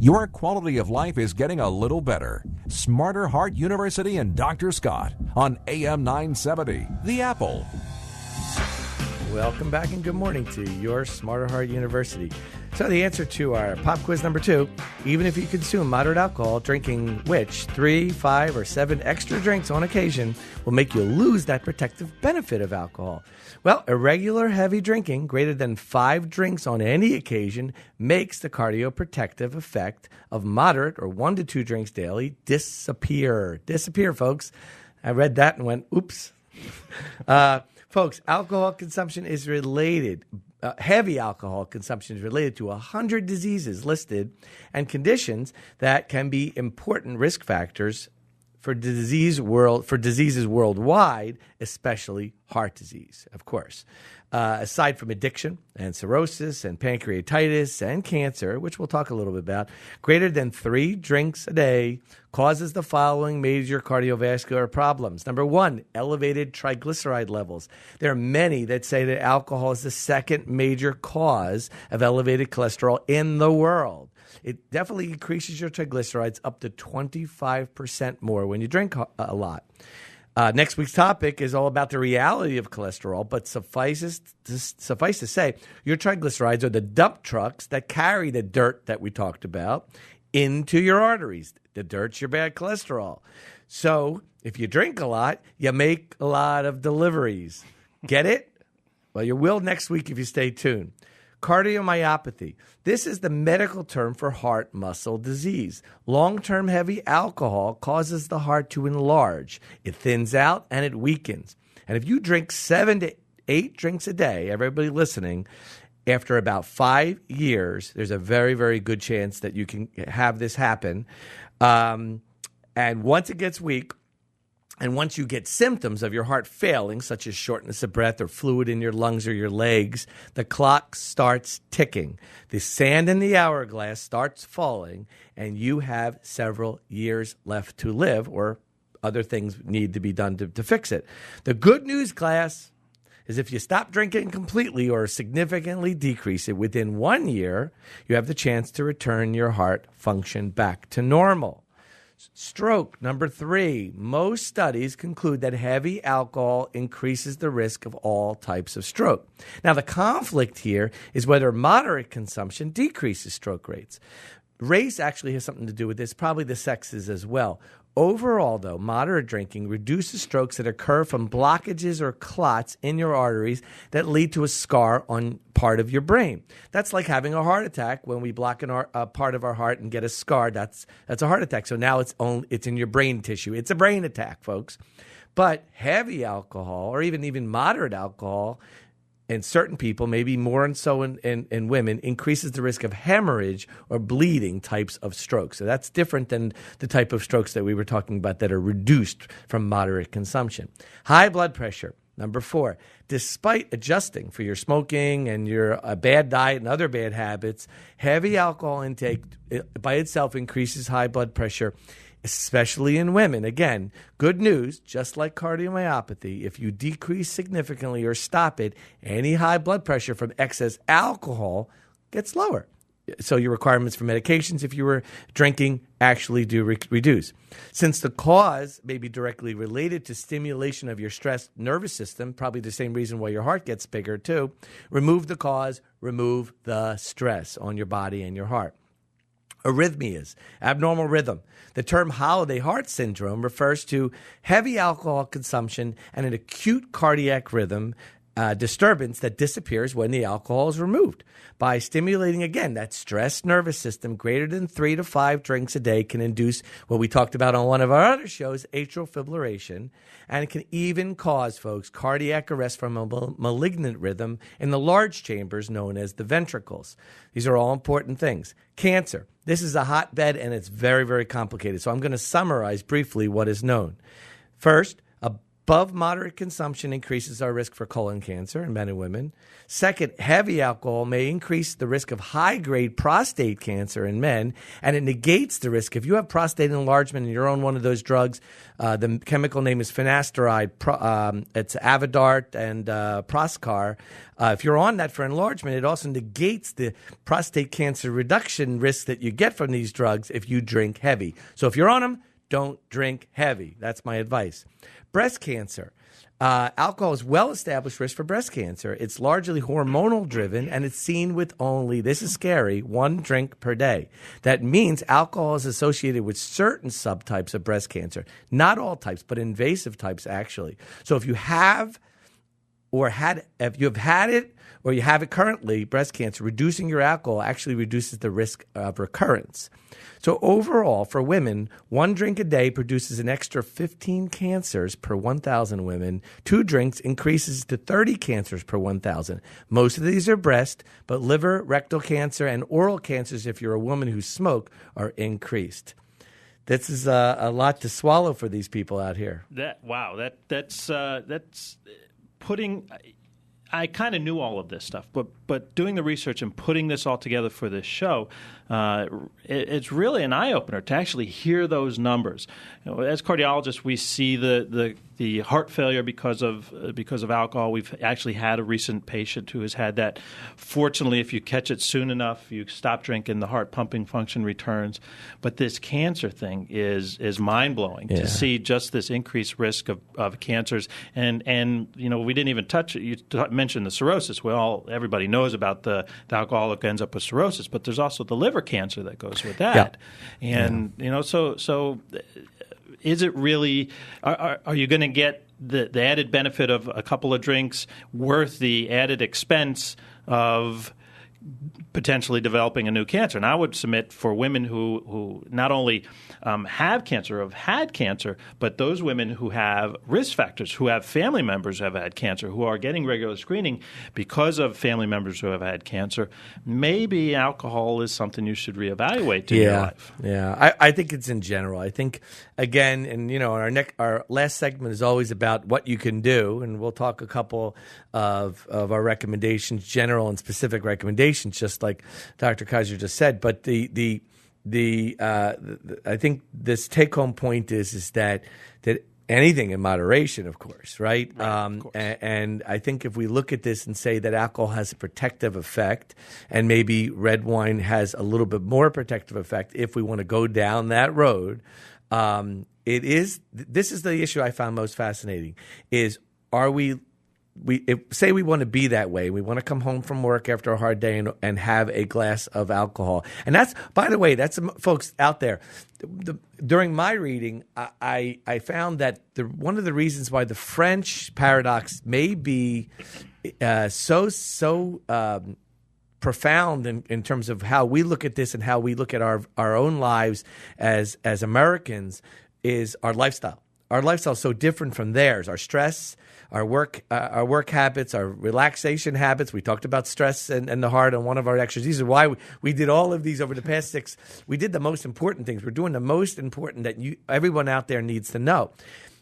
your quality of life is getting a little better. Smarter Heart University and Dr. Scott on AM 970, The Apple. Welcome back and good morning to your Smarter Heart University. So the answer to our pop quiz number 2, even if you consume moderate alcohol, drinking which 3, 5, or 7 extra drinks on occasion will make you lose that protective benefit of alcohol. Well, irregular heavy drinking, greater than 5 drinks on any occasion, makes the cardioprotective effect of moderate or 1 to 2 drinks daily disappear. Disappear, folks. I read that and went, oops. Folks, alcohol consumption is related. Heavy alcohol consumption is related to 100 diseases listed and conditions that can be important risk factors for diseases worldwide, especially heart disease, of course. Aside from addiction and cirrhosis and pancreatitis and cancer, which we'll talk a little bit about, greater than 3 drinks a day causes the following major cardiovascular problems. Number 1, elevated triglyceride levels. There are many that say that alcohol is the second major cause of elevated cholesterol in the world. It definitely increases your triglycerides up to 25% more when you drink a lot. Next week's topic is all about the reality of cholesterol, but suffice to say, your triglycerides are the dump trucks that carry the dirt that we talked about into your arteries. The dirt's your bad cholesterol. So if you drink a lot, you make a lot of deliveries. Get it? Well, you will next week if you stay tuned. Cardiomyopathy. This is the medical term for heart muscle disease. Long-term heavy alcohol causes the heart to enlarge. It thins out and it weakens. And if you drink 7 to 8 drinks a day, everybody listening, after about 5 years, there's a very, very good chance that you can have this happen. And once it gets weak, and once you get symptoms of your heart failing, such as shortness of breath or fluid in your lungs or your legs, the clock starts ticking. The sand in the hourglass starts falling, and you have several years left to live, or other things need to be done to fix it. The good news, class, is if you stop drinking completely or significantly decrease it within 1 year, you have the chance to return your heart function back to normal. Stroke, number 3. Most studies conclude that heavy alcohol increases the risk of all types of stroke. Now, the conflict here is whether moderate consumption decreases stroke rates. Race actually has something to do with this, probably the sexes as well. Overall, though, moderate drinking reduces strokes that occur from blockages or clots in your arteries that lead to a scar on part of your brain. That's like having a heart attack. When we block a part of our heart and get a scar, that's a heart attack. So now it's in your brain tissue. It's a brain attack, folks. But heavy alcohol, or even moderate alcohol, in certain people, maybe more and so in women, increases the risk of hemorrhage or bleeding types of strokes. So that's different than the type of strokes that we were talking about that are reduced from moderate consumption. High blood pressure, number 4. Despite adjusting for your smoking and your bad diet and other bad habits, heavy alcohol intake by itself increases high blood pressure, especially in women. Again, good news, just like cardiomyopathy, if you decrease significantly or stop it, any high blood pressure from excess alcohol gets lower. So your requirements for medications, if you were drinking, actually do reduce. Since the cause may be directly related to stimulation of your stressed nervous system, probably the same reason why your heart gets bigger too, remove the cause, remove the stress on your body and your heart. Arrhythmias, abnormal rhythm. The term holiday heart syndrome refers to heavy alcohol consumption and an acute cardiac rhythm disturbance that disappears when the alcohol is removed. By stimulating, again, that stressed nervous system, greater than 3 to 5 drinks a day can induce what we talked about on one of our other shows, atrial fibrillation, and it can even cause, folks, cardiac arrest from a malignant rhythm in the large chambers known as the ventricles. These are all important things. Cancer. This is a hotbed, and it's very, very complicated. So I'm going to summarize briefly what is known. First, Above moderate consumption increases our risk for colon cancer in men and women. Second, heavy alcohol may increase the risk of high-grade prostate cancer in men, and it negates the risk. If you have prostate enlargement and you're on one of those drugs, the chemical name is finasteride. It's Avodart and Proscar. If you're on that for enlargement, it also negates the prostate cancer reduction risk that you get from these drugs if you drink heavy. So if you're on them, don't drink heavy. That's my advice. Breast cancer. Alcohol is well-established risk for breast cancer. It's largely hormonal driven, and it's seen with only, this is scary, 1 drink per day. That means alcohol is associated with certain subtypes of breast cancer. Not all types, but invasive types, actually. So if you have if you have had it or you have it currently, breast cancer, reducing your alcohol actually reduces the risk of recurrence. So overall, for women, 1 drink a day produces an extra 15 cancers per 1,000 women. 2 drinks increases to 30 cancers per 1,000. Most of these are breast, but liver, rectal cancer, and oral cancers, if you're a woman who smoke, are increased. This is a lot to swallow for these people out here. That's putting. I kind of knew all of this stuff, but doing the research and putting this all together for this show, it's really an eye-opener to actually hear those numbers. As cardiologists, we see the heart failure because of alcohol. We've actually had a recent patient who has had that. Fortunately, if you catch it soon enough, you stop drinking, the heart pumping function returns. But this cancer thing is mind-blowing to see just this increased risk of cancers. And we didn't even touch it. You mentioned the cirrhosis. Everybody knows about the alcoholic ends up with cirrhosis, but there's also the liver cancer that goes with that. Yeah. And so is it really? Are you going to get the added benefit of a couple of drinks worth the added expense of potentially developing a new cancer? And I would submit for women who not only have cancer or have had cancer, but those women who have risk factors, who have family members who have had cancer, who are getting regular screening because of family members who have had cancer, maybe alcohol is something you should reevaluate in your life. Yeah, I think it's in general. I think, again, and our last segment is always about what you can do, and we'll talk a couple of our recommendations, general and specific recommendations, just like Dr. Kaiser just said. But I think this take-home point is that anything in moderation, of course, right? Of course. And I think if we look at this and say that alcohol has a protective effect, and maybe red wine has a little bit more protective effect, if we want to go down that road, this is the issue I found most fascinating: is say we want to be that way. We want to come home from work after a hard day and have a glass of alcohol. And that's, by the way, that's folks out there. During my reading, I found that one of the reasons why the French paradox may be so profound in terms of how we look at this and how we look at our own lives as Americans is our lifestyle. Our lifestyle is so different from theirs. Our stress, our work habits, our relaxation habits. We talked about stress and the heart on one of our exercises. These are why we did all of these over the past 6. We did the most important things. We're doing the most important that everyone out there needs to know.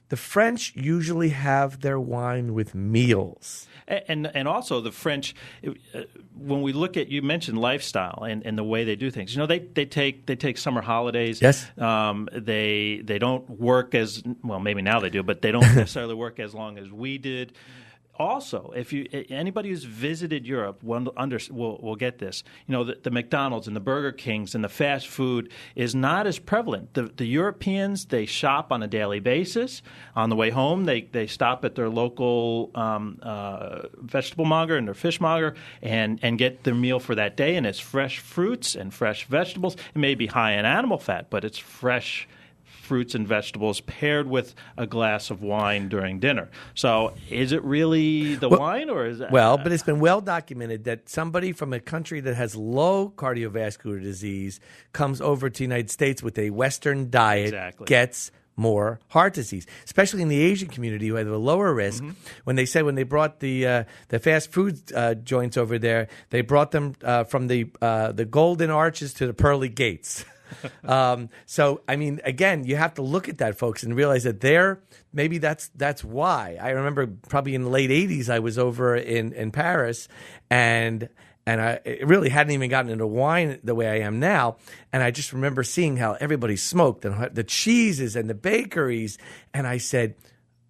The French usually have their wine with meals. And also the French, when we look at, you mentioned lifestyle and the way they do things. They take summer holidays. Yes. They don't work as well. Maybe now they do, but they don't necessarily work as long as we did. Also, if anybody who's visited Europe will get this. The McDonald's and the Burger Kings and the fast food is not as prevalent. The Europeans, they shop on a daily basis. On the way home, they stop at their local vegetable monger and their fishmonger and get their meal for that day. And it's fresh fruits and fresh vegetables. It may be high in animal fat, but it's fresh fruits and vegetables paired with a glass of wine during dinner. So is it really the wine, or is that? Well, but it's been well documented that somebody from a country that has low cardiovascular disease comes over to the United States with a Western diet, gets more heart disease, especially in the Asian community who have a lower risk. Mm-hmm. When they brought the fast food joints over there, they brought them from the Golden Arches to the pearly gates. So, I mean, again, you have to look at that, folks, and realize that maybe that's why. I remember probably in the late 80s, I was over in Paris, and I really hadn't even gotten into wine the way I am now. And I just remember seeing how everybody smoked and the cheeses and the bakeries. And I said,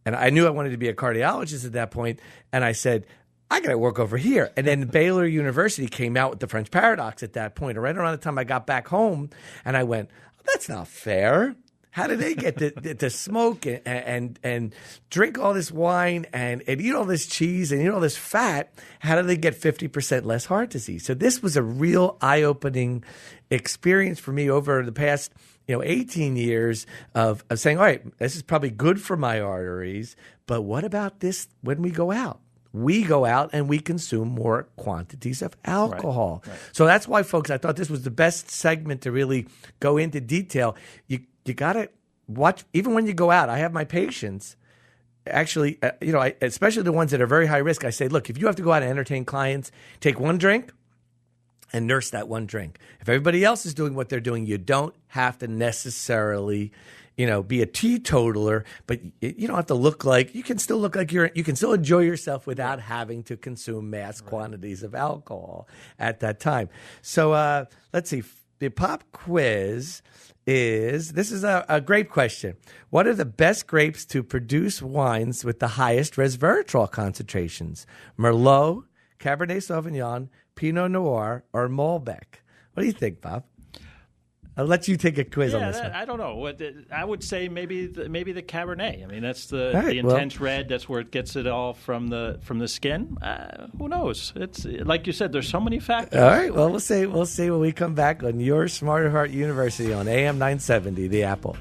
and I knew I wanted to be a cardiologist at that point. And I said, I got to work over here. And then Baylor University came out with the French Paradox at that point. And right around the time I got back home, and I went, that's not fair. How do they get to smoke and drink all this wine and eat all this cheese and eat all this fat? How do they get 50% less heart disease? So this was a real eye-opening experience for me over the past 18 years of saying, all right, this is probably good for my arteries, but what about this when we go out? We go out and we consume more quantities of alcohol. Right. So that's why, folks, I thought this was the best segment to really go into detail. You got to watch, even when you go out. I have my patients, actually, especially the ones that are very high risk, I say, look, if you have to go out and entertain clients, take one drink and nurse that one drink. If everybody else is doing what they're doing, you don't have to necessarily be a teetotaler, but you don't have to look like, you can still look like you can still enjoy yourself without having to consume mass quantities of alcohol at that time. So let's see, the pop quiz this is a grape question. What are the best grapes to produce wines with the highest resveratrol concentrations? Merlot, Cabernet Sauvignon, Pinot Noir, or Malbec? What do you think, Bob? I'll let you take a quiz on this one. I don't know. I would say maybe the Cabernet. I mean, that's the intense red. That's where it gets it all from the skin. Who knows? It's like you said. There's so many factors. All right. Well, we'll see when we come back on Your Smarter Heart University on AM 970, The Apple.